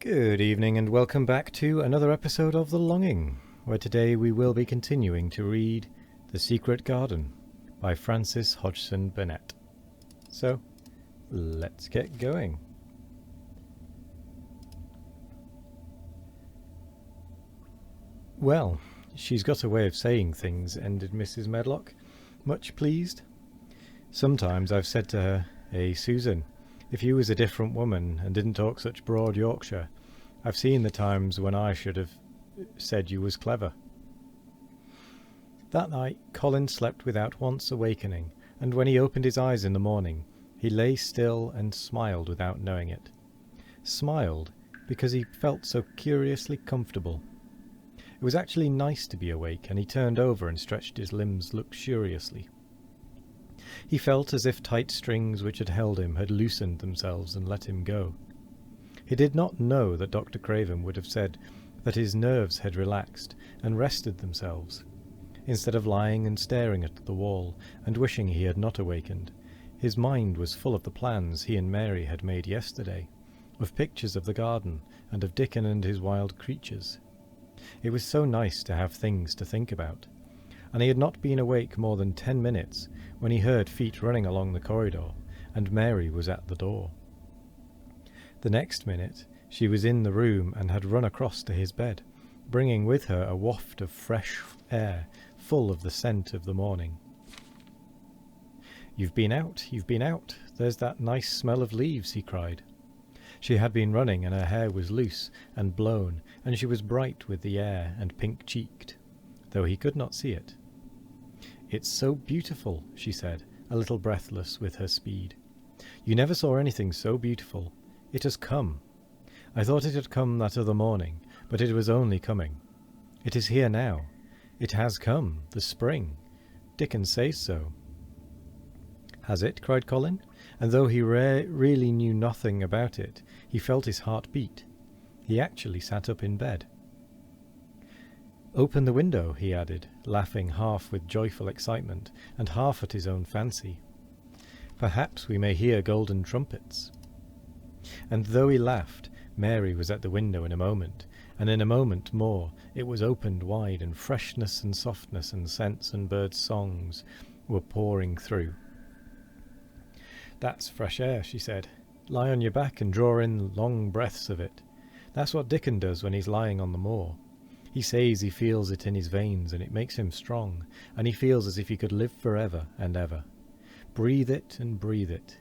Good evening and welcome back to another episode of The Longing, where today we will be continuing to read The Secret Garden by Frances Hodgson Burnett. So, let's get going. Well, she's got a way of saying things, ended Mrs. Medlock, much pleased. Sometimes I've said to her, "Hey, Susan, if you was a different woman and didn't talk such broad Yorkshire, I've seen the times when I should have said you was clever." That night Colin slept without once awakening, and when he opened his eyes in the morning, he lay still and smiled without knowing it. Smiled because he felt so curiously comfortable. It was actually nice to be awake, and he turned over and stretched his limbs luxuriously. He felt as if tight strings which had held him had loosened themselves and let him go. He did not know that Dr. Craven would have said that his nerves had relaxed and rested themselves. Instead of lying and staring at the wall and wishing he had not awakened, his mind was full of the plans he and Mary had made yesterday, of pictures of the garden and of Dickon and his wild creatures. It was so nice to have things to think about, and he had not been awake more than 10 minutes when he heard feet running along the corridor, and Mary was at the door. The next minute she was in the room and had run across to his bed, bringing with her a waft of fresh air full of the scent of the morning. You've been out, there's that nice smell of leaves," he cried. She had been running, and her hair was loose and blown, and she was bright with the air and pink-cheeked, though he could not see it. "It's so beautiful," she said, a little breathless with her speed. "You never saw anything so beautiful. It has come. I thought it had come that other morning, but it was only coming. It is here now. It has come, the spring. Dickon says so." "Has it?" cried Colin, and though he really knew nothing about it, he felt his heart beat. He actually sat up in bed. "Open the window," he added, laughing half with joyful excitement and half at his own fancy. "Perhaps we may hear golden trumpets." And though he laughed, Mary was at the window in a moment, and in a moment more it was opened wide, and freshness and softness and scents and birds' songs were pouring through. "That's fresh air," she said. "Lie on your back and draw in long breaths of it. That's what Dickon does when he's lying on the moor. He says he feels it in his veins, and it makes him strong, and he feels as if he could live forever and ever. Breathe it and breathe it."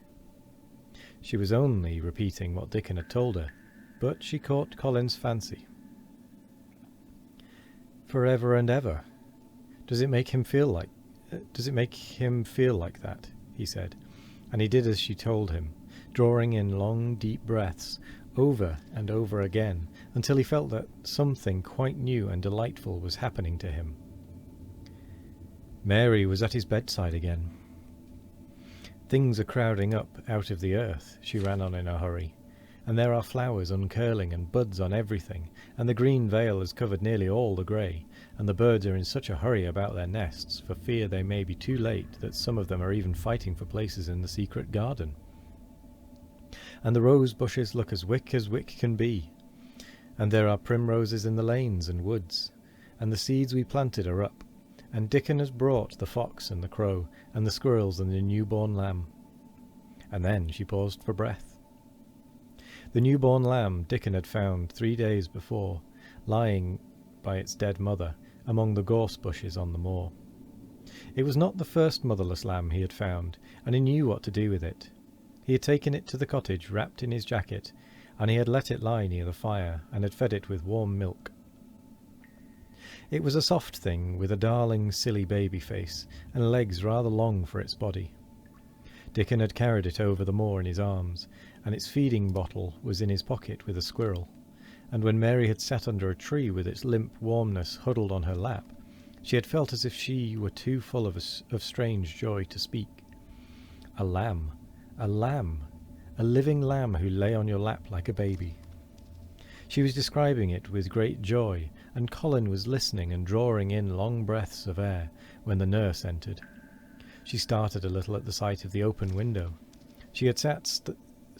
She was only repeating what Dickon had told her, but she caught Colin's fancy. "Forever and ever. Does it make him feel like that?" he said, and he did as she told him, drawing in long, deep breaths over and over again, until he felt that something quite new and delightful was happening to him. Mary was at his bedside again. "Things are crowding up out of the earth," she ran on in a hurry, "and there are flowers uncurling and buds on everything, and the green veil has covered nearly all the grey, and the birds are in such a hurry about their nests for fear they may be too late that some of them are even fighting for places in the secret garden. And the rose bushes look as wick can be, and there are primroses in the lanes and woods, and the seeds we planted are up, and Dickon has brought the fox and the crow and the squirrels and the newborn lamb." And then she paused for breath. The newborn lamb Dickon had found 3 days before, lying by its dead mother among the gorse bushes on the moor. It was not the first motherless lamb he had found, and he knew what to do with it. He had taken it to the cottage wrapped in his jacket, and he had let it lie near the fire and had fed it with warm milk. It was a soft thing with a darling, silly baby face and legs rather long for its body. Dickon had carried it over the moor in his arms, and its feeding bottle was in his pocket with a squirrel, and when Mary had sat under a tree with its limp warmness huddled on her lap, she had felt as if she were too full of strange joy to speak. A lamb, a living lamb who lay on your lap like a baby. She was describing it with great joy, and Colin was listening and drawing in long breaths of air when the nurse entered. She started a little at the sight of the open window. She had sat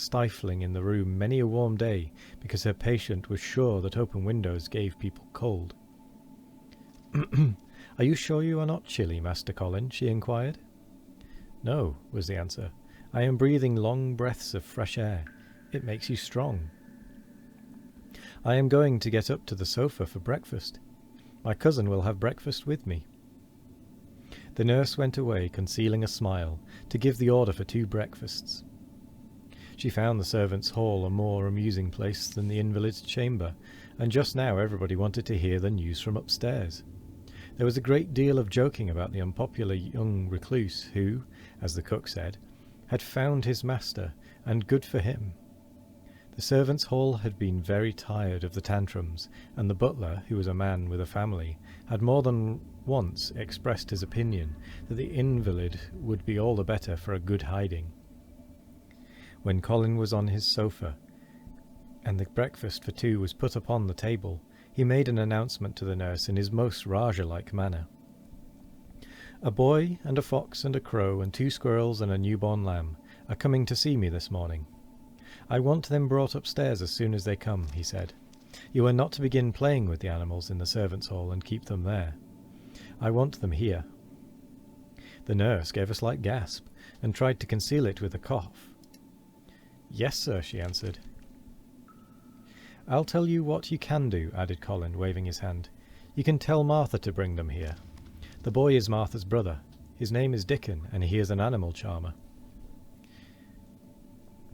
stifling in the room many a warm day because her patient was sure that open windows gave people cold. "Are you sure you are not chilly, Master Colin?" she inquired. "No," was the answer. "I am breathing long breaths of fresh air. It makes you strong." "I am going to get up to the sofa for breakfast. My cousin will have breakfast with me." The nurse went away, concealing a smile, to give the order for 2 breakfasts. She found the servants' hall a more amusing place than the invalid's chamber, and just now everybody wanted to hear the news from upstairs. There was a great deal of joking about the unpopular young recluse who, as the cook said, had found his master, and good for him. The servants' hall had been very tired of the tantrums, and the butler, who was a man with a family, had more than once expressed his opinion that the invalid would be all the better for a good hiding. When Colin was on his sofa, and the breakfast for 2 was put upon the table, he made an announcement to the nurse in his most Rajah-like manner. "A boy and a fox and a crow and 2 squirrels and a newborn lamb are coming to see me this morning. I want them brought upstairs as soon as they come," he said. "You are not to begin playing with the animals in the servants' hall and keep them there. I want them here." The nurse gave a slight gasp and tried to conceal it with a cough. "Yes, sir," she answered. "I'll tell you what you can do," added Colin, waving his hand. "You can tell Martha to bring them here. The boy is Martha's brother. His name is Dickon, and he is an animal charmer."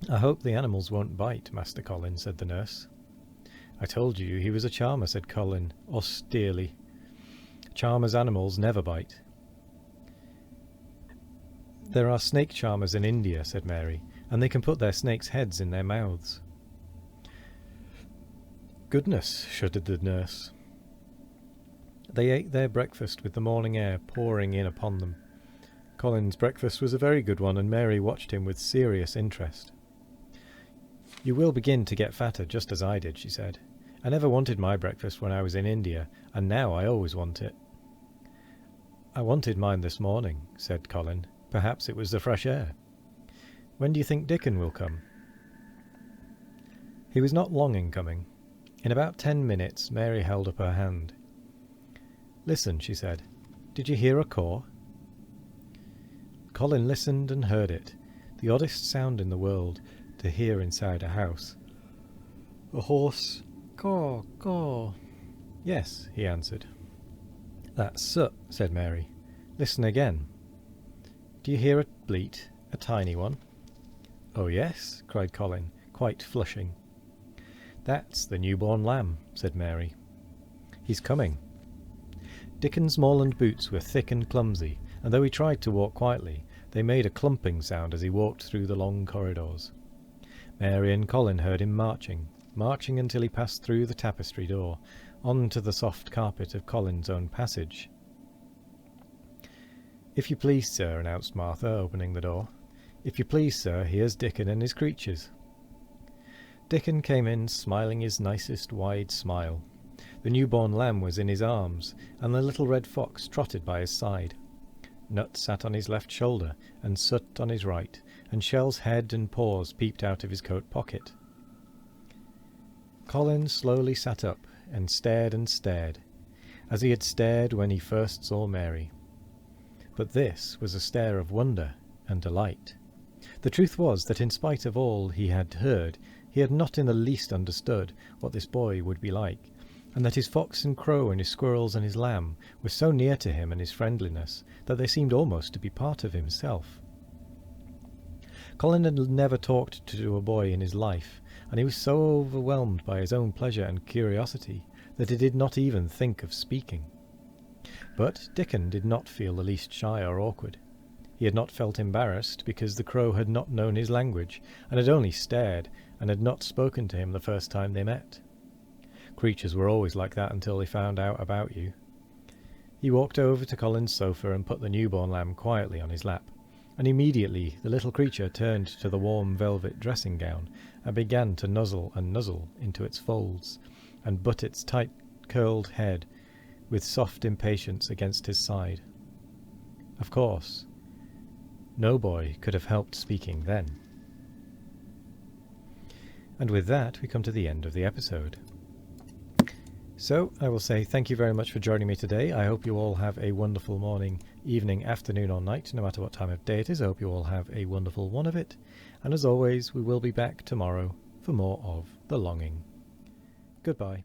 "I hope the animals won't bite, Master Colin," said the nurse. "I told you he was a charmer," said Colin austerely. "Charmers' animals never bite." "There are snake charmers in India," said Mary, "and they can put their snakes' heads in their mouths." "Goodness," shuddered the nurse. They ate their breakfast with the morning air pouring in upon them. Colin's breakfast was a very good one, and Mary watched him with serious interest. "You will begin to get fatter, just as I did," she said. "I never wanted my breakfast when I was in India, and now I always want it." "I wanted mine this morning," said Colin. "Perhaps it was the fresh air. When do you think Dickon will come?" He was not long in coming. In about 10 minutes Mary held up her hand. "Listen," she said. "Did you hear a caw?" Colin listened and heard it, the oddest sound in the world to hear inside a house. A hoarse caw, caw. "Yes," he answered. "That's Soot," said Mary. "Listen again. Do you hear a bleat, a tiny one?" "Oh, yes," cried Colin, quite flushing. "That's the newborn lamb," said Mary. "He's coming." Dickon's moorland boots were thick and clumsy, and though he tried to walk quietly, they made a clumping sound as he walked through the long corridors. Mary and Colin heard him marching until he passed through the tapestry door, on to the soft carpet of Colin's own passage. "If you please, sir," announced Martha, opening the door. "If you please, sir, here's Dickon and his creatures." Dickon came in, smiling his nicest wide smile. The newborn lamb was in his arms, and the little red fox trotted by his side. Nut sat on his left shoulder, and Soot on his right, and Shell's head and paws peeped out of his coat pocket. Colin slowly sat up, and stared, as he had stared when he first saw Mary. But this was a stare of wonder and delight. The truth was that in spite of all he had heard, he had not in the least understood what this boy would be like, and that his fox and crow and his squirrels and his lamb were so near to him and his friendliness that they seemed almost to be part of himself. Colin had never talked to a boy in his life, and he was so overwhelmed by his own pleasure and curiosity that he did not even think of speaking. But Dickon did not feel the least shy or awkward. He had not felt embarrassed because the crow had not known his language, and had only stared, and had not spoken to him the first time they met. Creatures were always like that until they found out about you. He walked over to Colin's sofa and put the newborn lamb quietly on his lap, and immediately the little creature turned to the warm velvet dressing gown and began to nuzzle and nuzzle into its folds, and butt its tight curled head with soft impatience against his side. Of course, no boy could have helped speaking then. And with that, we come to the end of the episode. So I will say thank you very much for joining me today. I hope you all have a wonderful morning, evening, afternoon or night, no matter what time of day it is. I hope you all have a wonderful one of it. And as always, we will be back tomorrow for more of The Longing. Goodbye.